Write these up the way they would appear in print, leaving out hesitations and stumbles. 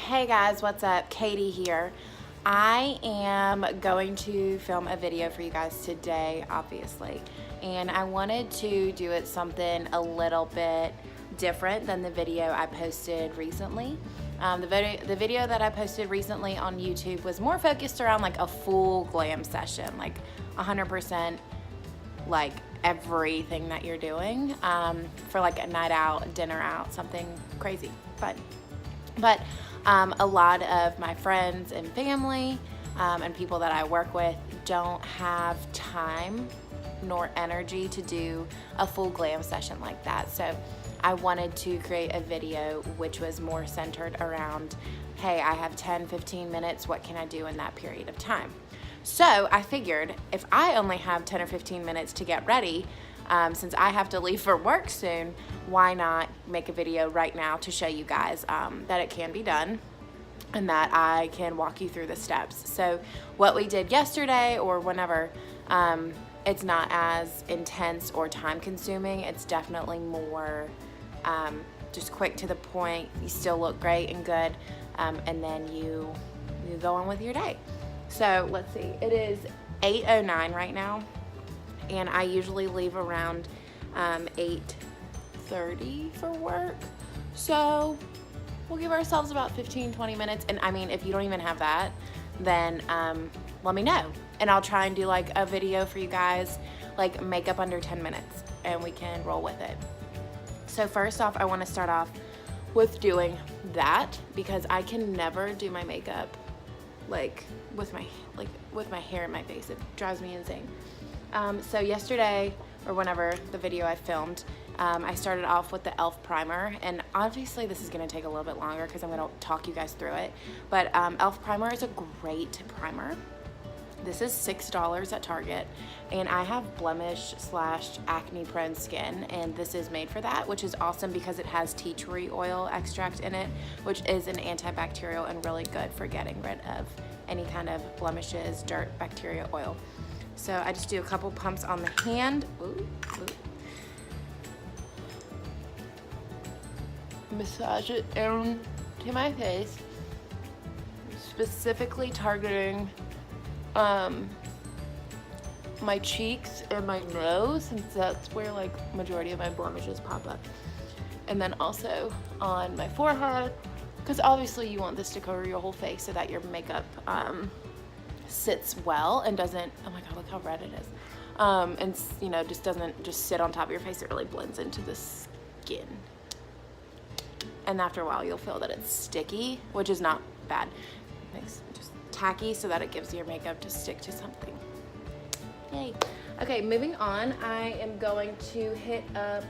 Hey guys, what's up? Katie here. I am going to film a video for you guys today, obviously, and I wanted to do it something a little bit different than the video I posted recently. The video that I posted recently on YouTube was more focused around like a full glam session, like 100% like everything that you're doing for like a night out, dinner out, something crazy fun. But a lot of my friends and family and people that I work with don't have time nor energy to do a full glam session like that. So I wanted to create a video which was more centered around, hey, I have 10-15 minutes, what can I do in that period of time? So I figured if I only have 10 or 15 minutes to get ready, since I have to leave for work soon, why not make a video right now to show you guys that it can be done and that I can walk you through the steps. So what we did yesterday or whenever, it's not as intense or time consuming. It's definitely more just quick to the point. You still look great and good, and then you go on with your day. So let's see, it is 8:09 right now, and I usually leave around 8:30 for work. So we'll give ourselves about 15-20 minutes. And I mean, if you don't even have that, then let me know. And I'll try and do like a video for you guys, like makeup under 10 minutes, and we can roll with it. So first off, I wanna start off with doing that because I can never do my makeup like with my hair in my face. It drives me insane. So yesterday, or whenever the video I filmed, I started off with the e.l.f. primer, and obviously this is gonna take a little bit longer because I'm gonna talk you guys through it, but e.l.f. primer is a great primer. This is $6 at Target, and I have blemish / acne prone skin, and this is made for that, which is awesome because it has tea tree oil extract in it, which is an antibacterial and really good for getting rid of any kind of blemishes, dirt, bacteria, oil. So I just do a couple pumps on the hand. Ooh, ooh. Massage it into my face, specifically targeting my cheeks and my nose, since that's where like majority of my blemishes pop up, and then also on my forehead, because obviously you want this to cover your whole face so that your makeup sits well and doesn't, oh my god, look how red it is, and you know, just doesn't just sit on top of your face. It really blends into the skin, and after a while you'll feel that it's sticky, which is not bad. It makes it just tacky so that it gives your makeup to stick to something. Yay. Okay, moving on, I am going to hit up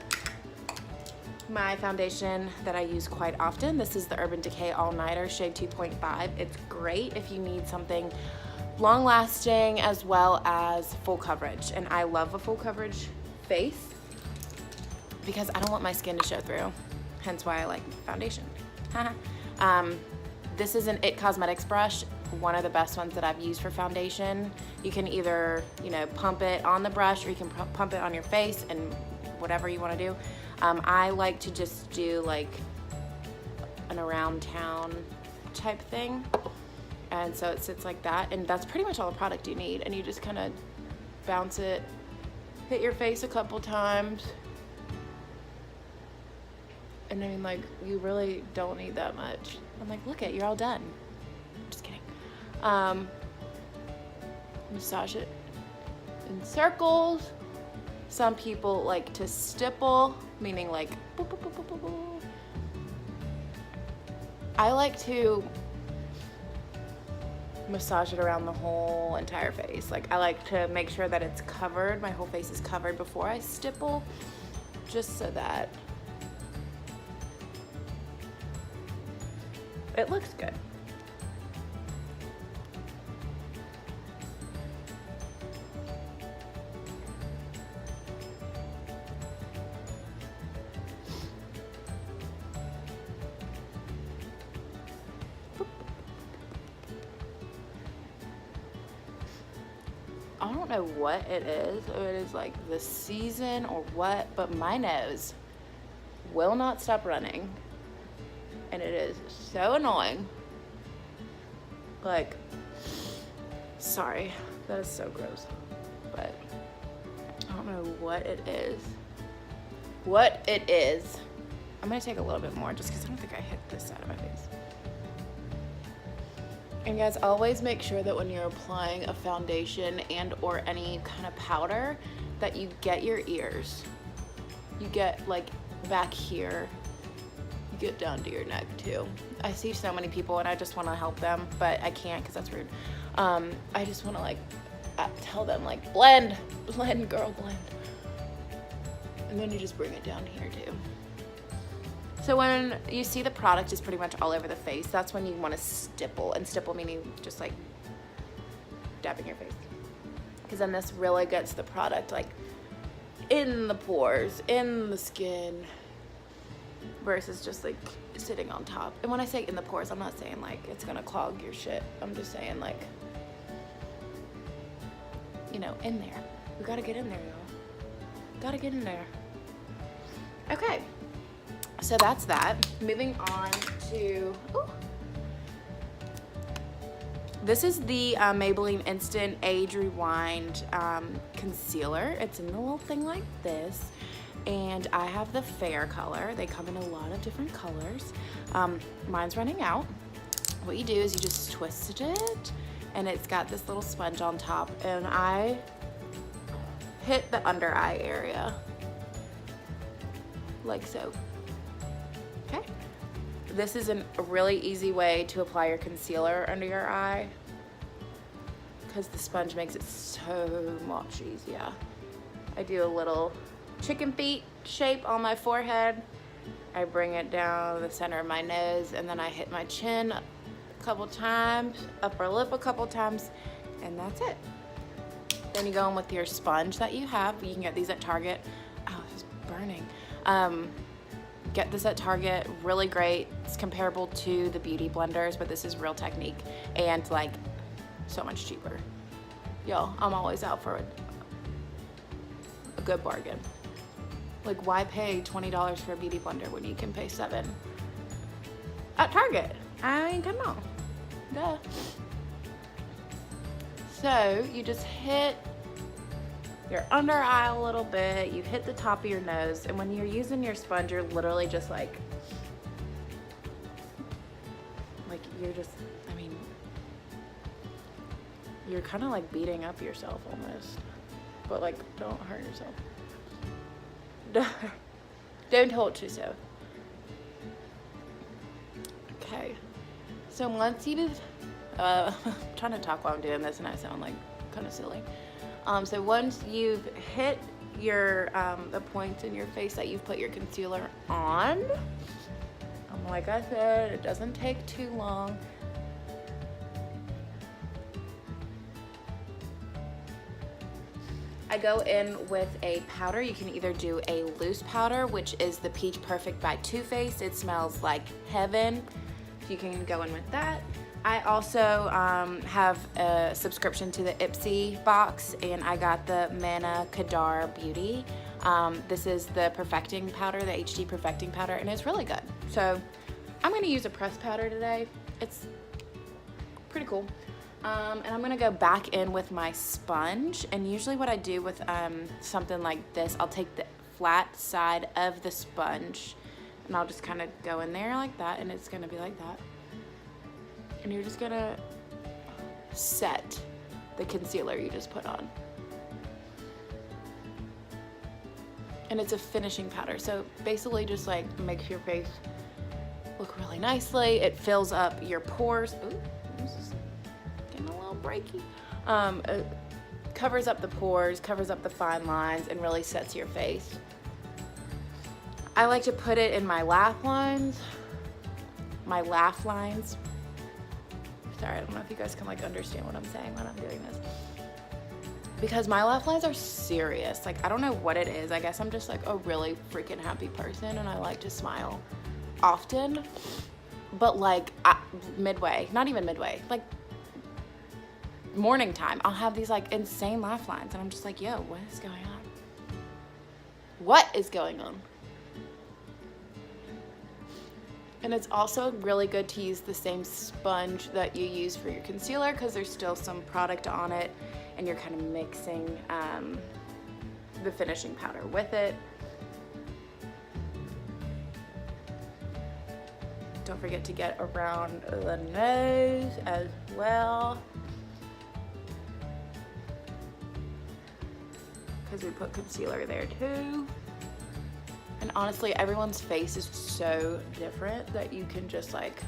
my foundation that I use quite often. This is the Urban Decay All Nighter Shade 2.5. It's great if you need something long lasting as well as full coverage, and I love a full coverage face because I don't want my skin to show through, hence why I like foundation. This is an IT Cosmetics brush, one of the best ones that I've used for foundation. You can either, you know, pump it on the brush, or you can pump it on your face, and whatever you want to do. I like to just do like an around town type thing, and so it sits like that, and that's pretty much all the product you need, and you just kind of bounce it, hit your face a couple times, and I mean, like, you really don't need that much. I'm like, look it, you're all done. Just kidding. Massage it in circles. Some people like to stipple, meaning like boop, boop, boop, boop, boop, boop. I like to massage it around the whole entire face. Like, I like to make sure that it's covered, my whole face is covered before I stipple, just so that it looks good. I don't know what it is, or it is like the season or what, but my nose will not stop running, and it is so annoying. Like, sorry, that is so gross, but I don't know what it is. What it is. I'm gonna take a little bit more just because I don't think I hit this side of my face. And guys, always make sure that when you're applying a foundation and or any kind of powder that you get your ears. You get like back here. You get down to your neck too. I see so many people and I just want to help them, but I can't because that's rude. I just want to like tell them like blend, blend, girl, blend. And then you just bring it down here too. So when you see the product is pretty much all over the face, that's when you want to stipple. And stipple meaning just like dabbing your face. Because then this really gets the product like in the pores, in the skin, versus just like sitting on top. And when I say in the pores, I'm not saying like it's gonna clog your shit. I'm just saying like, you know, in there. We gotta get in there, y'all. Gotta get in there. Okay, so that's that. Moving on to, ooh. This is the Maybelline Instant Age Rewind Concealer. It's in a little thing like this. And I have the fair color. They come in a lot of different colors. Mine's running out. What you do is you just twist it, and it's got this little sponge on top. And I hit the under eye area, like so. Okay. This is a really easy way to apply your concealer under your eye because the sponge makes it so much easier. I do a little chicken feet shape on my forehead. I bring it down the center of my nose, and then I hit my chin a couple times, upper lip a couple times, and that's it. Then you go in with your sponge that you have. You can get these at Target. Oh, this is burning. Get this at Target, really great. It's comparable to the beauty blenders, but this is Real Technique and like so much cheaper. Yo, I'm always out for a good bargain. Like, why pay $20 for a beauty blender when you can pay $7 at Target? I mean, come on, duh. So you just hit your under eye a little bit, you hit the top of your nose, and when you're using your sponge, you're literally just like you're just, I mean, you're kind of like beating up yourself almost, but like, don't hurt yourself. Don't hold yourself. Okay, so once you I'm trying to talk while I'm doing this and I sound like kind of silly. So once you've hit your the points in your face that you've put your concealer on, like I said, it doesn't take too long. I go in with a powder. You can either do a loose powder, which is the Peach Perfect by Too Faced. It smells like heaven. So you can go in with that. I also have a subscription to the Ipsy box, and I got the Manna Kadar Beauty. This is the perfecting powder, the HD perfecting powder, and it's really good. So I'm gonna use a pressed powder today. It's pretty cool. And I'm gonna go back in with my sponge, and usually what I do with something like this, I'll take the flat side of the sponge and I'll just kind of go in there like that, and it's gonna be like that. And you're just gonna set the concealer you just put on. And it's a finishing powder, so basically just like makes your face look really nicely. It fills up your pores. Ooh, this is getting a little breaky. It covers up the pores, covers up the fine lines, and really sets your face. I like to put it in my laugh lines. My laugh lines. Sorry, I don't know if you guys can like understand what I'm saying when I'm doing this. Because my laugh lines are serious. Like, I don't know what it is. I guess I'm just like a really freaking happy person, and I like to smile often. But like midway, not even midway, like morning time, I'll have these like insane laugh lines, and I'm just like, yo, what is going on? What is going on? And it's also really good to use the same sponge that you use for your concealer because there's still some product on it and you're kind of mixing the finishing powder with it. Don't forget to get around the nose as well, because we put concealer there too. And honestly, everyone's face is so different that you can just like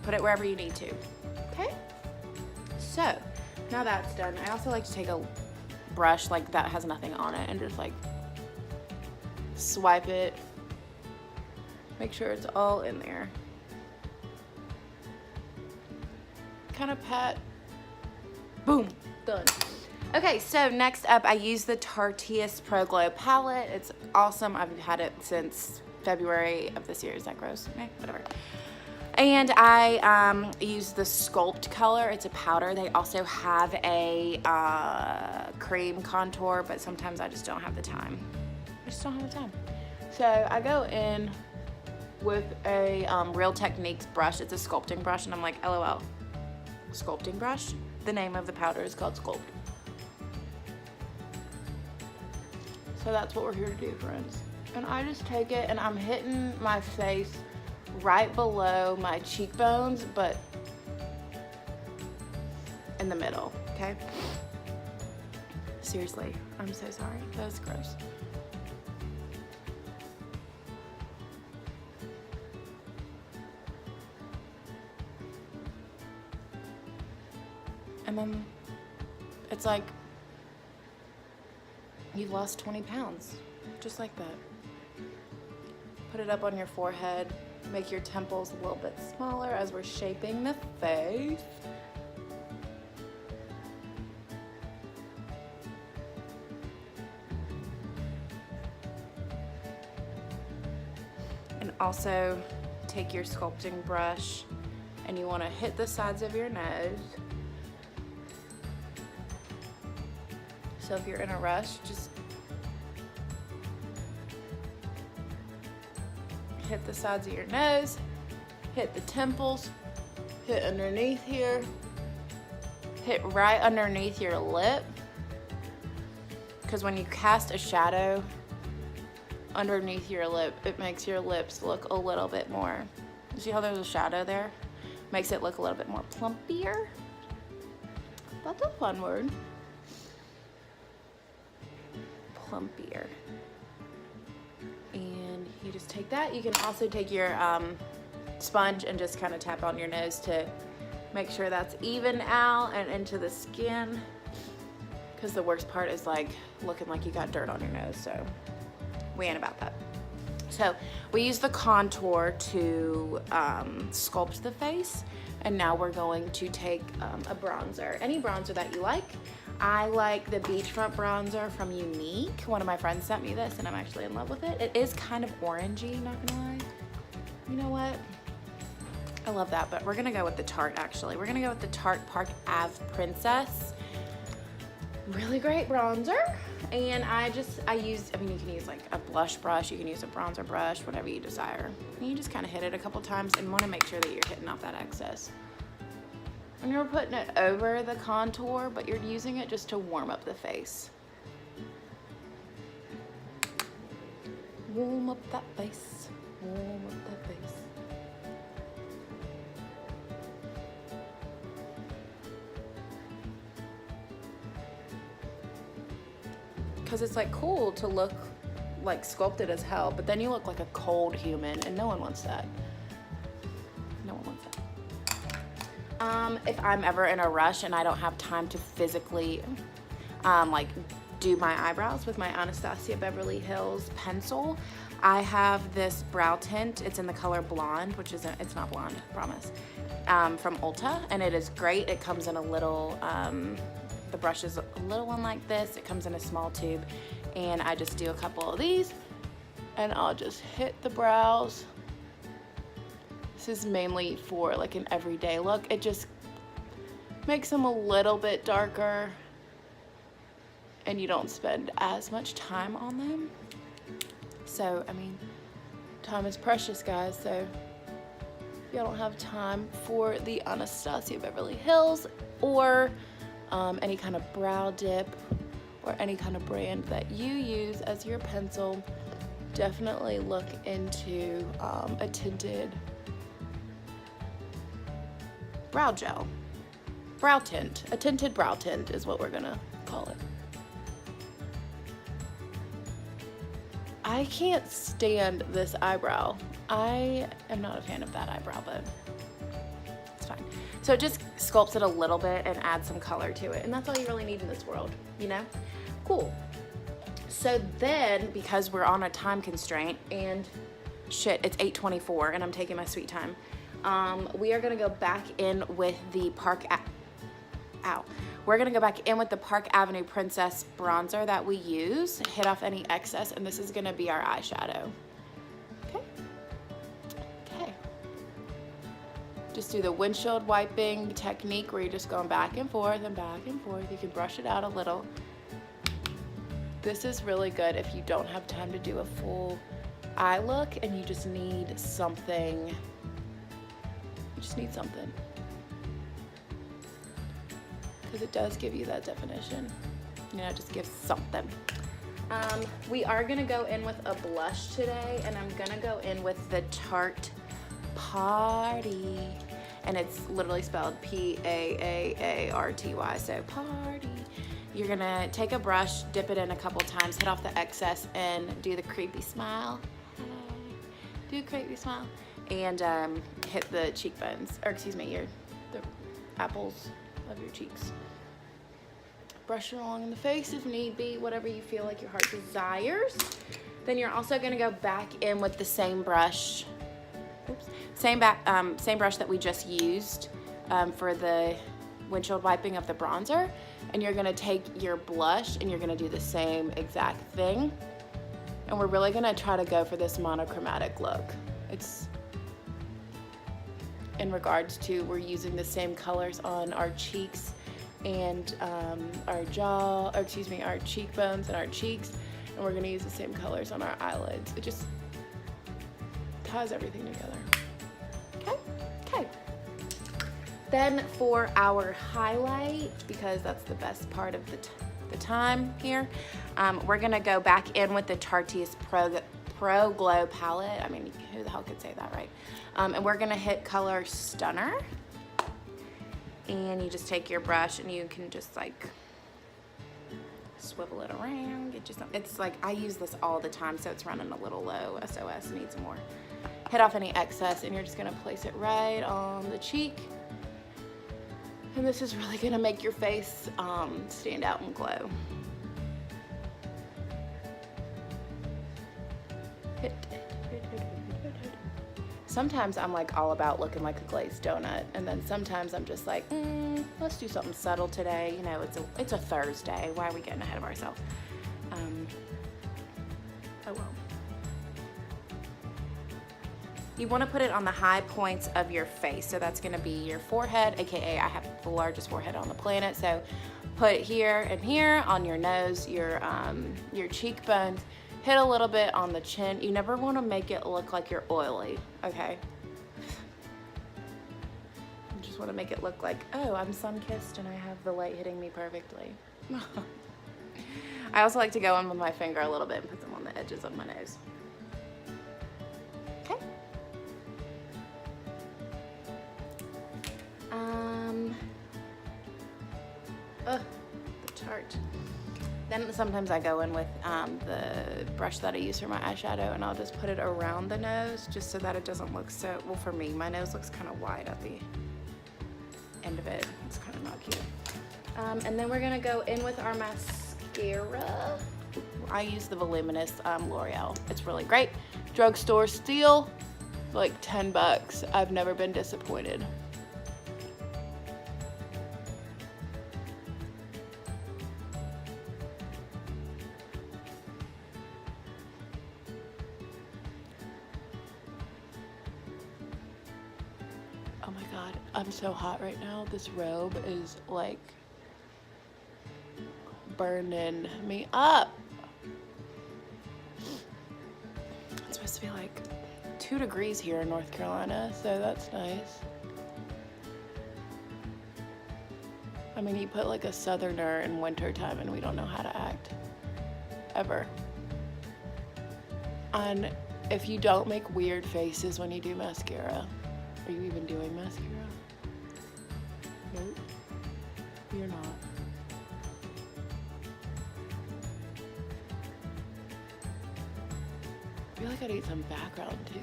put it wherever you need to. Okay? So, now that's done. I also like to take a brush like that has nothing on it and just like swipe it. Make sure it's all in there. Kind of pat. Boom. Done. Okay, so next up, I use the Tartiest Pro Glow palette. It's awesome. I've had it since February of this year. Is that gross? Whatever. And I use the Sculpt color. It's a powder. They also have a cream contour, but sometimes I just don't have the time. So I go in with a Real Techniques brush. It's a sculpting brush, and I'm like, LOL, sculpting brush? The name of the powder is called Sculpt. So that's what we're here to do, friends. And I just take it and I'm hitting my face right below my cheekbones, but in the middle, okay? Seriously, I'm so sorry. That was gross. And then it's like you've lost 20 pounds, just like that. Put it up on your forehead, make your temples a little bit smaller as we're shaping the face. And also take your sculpting brush and you want to hit the sides of your nose. So if you're in a rush, just hit the sides of your nose, hit the temples, hit underneath here, hit right underneath your lip. Because when you cast a shadow underneath your lip, it makes your lips look a little bit more, you see how there's a shadow there? Makes it look a little bit more plumpier. That's a fun word. Plumpier. And you just take that. You can also take your sponge and just kind of tap on your nose to make sure that's even out and into the skin, because the worst part is like looking like you got dirt on your nose, so we ain't about that. So we use the contour to sculpt the face, and now we're going to take a bronzer, any bronzer that you like. I like the Beachfront bronzer from Unique. One of my friends sent me this and I'm actually in love with it. It is kind of orangey, not gonna lie. You know what? I love that, but we're gonna go with the Tarte actually. We're gonna go with the Tarte Park Ave Princess. Really great bronzer. And I mean, you can use like a blush brush, you can use a bronzer brush, whatever you desire. And you just kind of hit it a couple times and want to make sure that you're hitting off that excess. And you're putting it over the contour, but you're using it just to warm up the face. Warm up that face. Warm up that face. Because it's like cool to look like sculpted as hell, but then you look like a cold human, and no one wants that. No one wants that. If I'm ever in a rush and I don't have time to physically like do my eyebrows with my Anastasia Beverly Hills pencil, I have this brow tint. It's in the color blonde, which isn't, it's not blonde, I promise, from Ulta, and it is great. It comes in a little, the brush is a little one like this. It comes in a small tube, and I just do a couple of these and I'll just hit the brows. This is mainly for like an everyday look. It just makes them a little bit darker and you don't spend as much time on them. So, I mean, time is precious, guys, so if y'all don't have time for the Anastasia Beverly Hills or any kind of brow dip or any kind of brand that you use as your pencil, definitely look into a tinted brow gel. Brow tint. A tinted brow tint is what we're gonna call it. I can't stand this eyebrow. I am not a fan of that eyebrow, but it's fine. So it just sculpts it a little bit and adds some color to it. And that's all you really need in this world, you know? Cool. So then, because we're on a time constraint, and shit, it's 8:24 and I'm taking my sweet time, we are gonna go back in with the We're gonna go back in with the Park Avenue Princess bronzer that we use, hit off any excess, and this is gonna be our eyeshadow. Okay. Okay. Just do the windshield wiping technique where you're just going back and forth and back and forth. You can brush it out a little. This is really good if you don't have time to do a full eye look and you just need something. You just need something. Because it does give you that definition. You know, it just gives something. We are gonna go in with a blush today, and I'm gonna go in with the Tarte Party. And it's literally spelled P-A-A-A-R-T-Y, so party. You're gonna take a brush, dip it in a couple times, hit off the excess, and do the creepy smile. Do a creepy smile. And hit the cheekbones, or excuse me, the apples of your cheeks. Brush it along in the face if need be, whatever you feel like your heart desires. Then you're also gonna go back in with the same brush. Oops. Same brush that we just used for the windshield wiping of the bronzer. And you're gonna take your blush and you're gonna do the same exact thing. And we're really gonna try to go for this monochromatic look. It's in regards to, we're using the same colors on our cheeks and our jaw, or excuse me, our cheekbones and our cheeks, and we're gonna use the same colors on our eyelids. It just ties everything together. Okay, okay. Then for our highlight, because that's the best part of the time here, we're gonna go back in with the Tartiest Pro Glow palette. I mean, who the hell could say that, right? And we're gonna hit color Stunner. And you just take your brush and you can just like swivel it around, get you some. It's like, I use this all the time, so it's running a little low. SOS, need some more. Hit off any excess and you're just gonna place it right on the cheek. And this is really gonna make your face stand out and glow. Sometimes I'm like all about looking like a glazed donut, and then sometimes I'm just like, let's do something subtle today. You know, it's a Thursday. Why are we getting ahead of ourselves? Oh well. You want to put it on the high points of your face, so that's going to be your forehead, aka I have the largest forehead on the planet. So put it here and here on your nose, your cheekbones. Hit a little bit on the chin. You never want to make it look like you're oily, okay? You just want to make it look like, oh, I'm sun-kissed and I have the light hitting me perfectly. I also like to go in with my finger a little bit and put them on the edges of my nose. Okay. The Tarte. Then sometimes I go in with the brush that I use for my eyeshadow, and I'll just put it around the nose just so that it doesn't look so, well, for me, my nose looks kind of wide at the end of it. It's kind of not cute. And then we're gonna go in with our mascara. I use the voluminous L'Oreal. It's really great. Drugstore steal, like 10 bucks. I've never been disappointed. Oh my God, I'm so hot right now. This robe is like burning me up. It's supposed to be like 2 degrees here in North Carolina, so that's nice. I mean, you put like a southerner in winter time and we don't know how to act. Ever. And if you don't make weird faces when you do mascara, are you even doing mascara? Nope. You're not. I feel like I need some background too.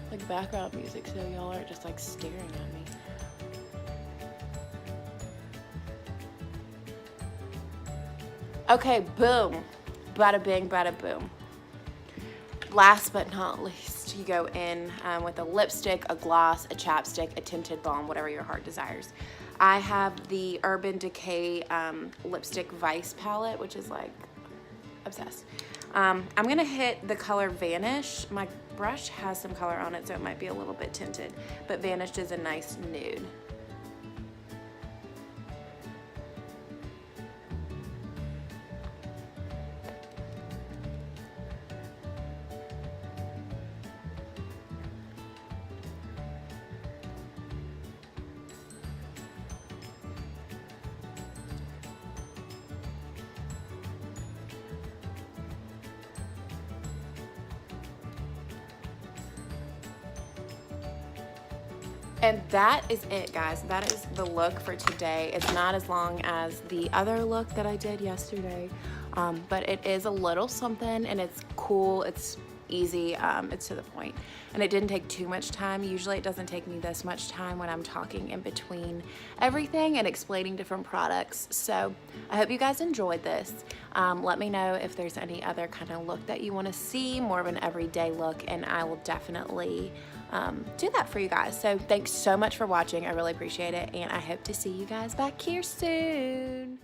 Like background music so y'all aren't just like staring at me. Okay, boom. Bada bing, bada boom. Last but not least, you go in with a lipstick, a gloss, a chapstick, a tinted balm, whatever your heart desires. I have the Urban Decay lipstick Vice palette, which is like obsessed. I'm gonna hit the color Vanish. My brush has some color on it, so it might be a little bit tinted, but Vanish is a nice nude. And that is it, guys. That is the look for today. It's not as long as the other look that I did yesterday, but it is a little something, and it's cool, it's easy, it's to the point. And it didn't take too much time. Usually it doesn't take me this much time when I'm talking in between everything and explaining different products. So I hope you guys enjoyed this. Let me know if there's any other kind of look that you want to see, more of an everyday look, and I will definitely do that for you guys. So thanks so much for watching. I really appreciate it, and I hope to see you guys back here soon.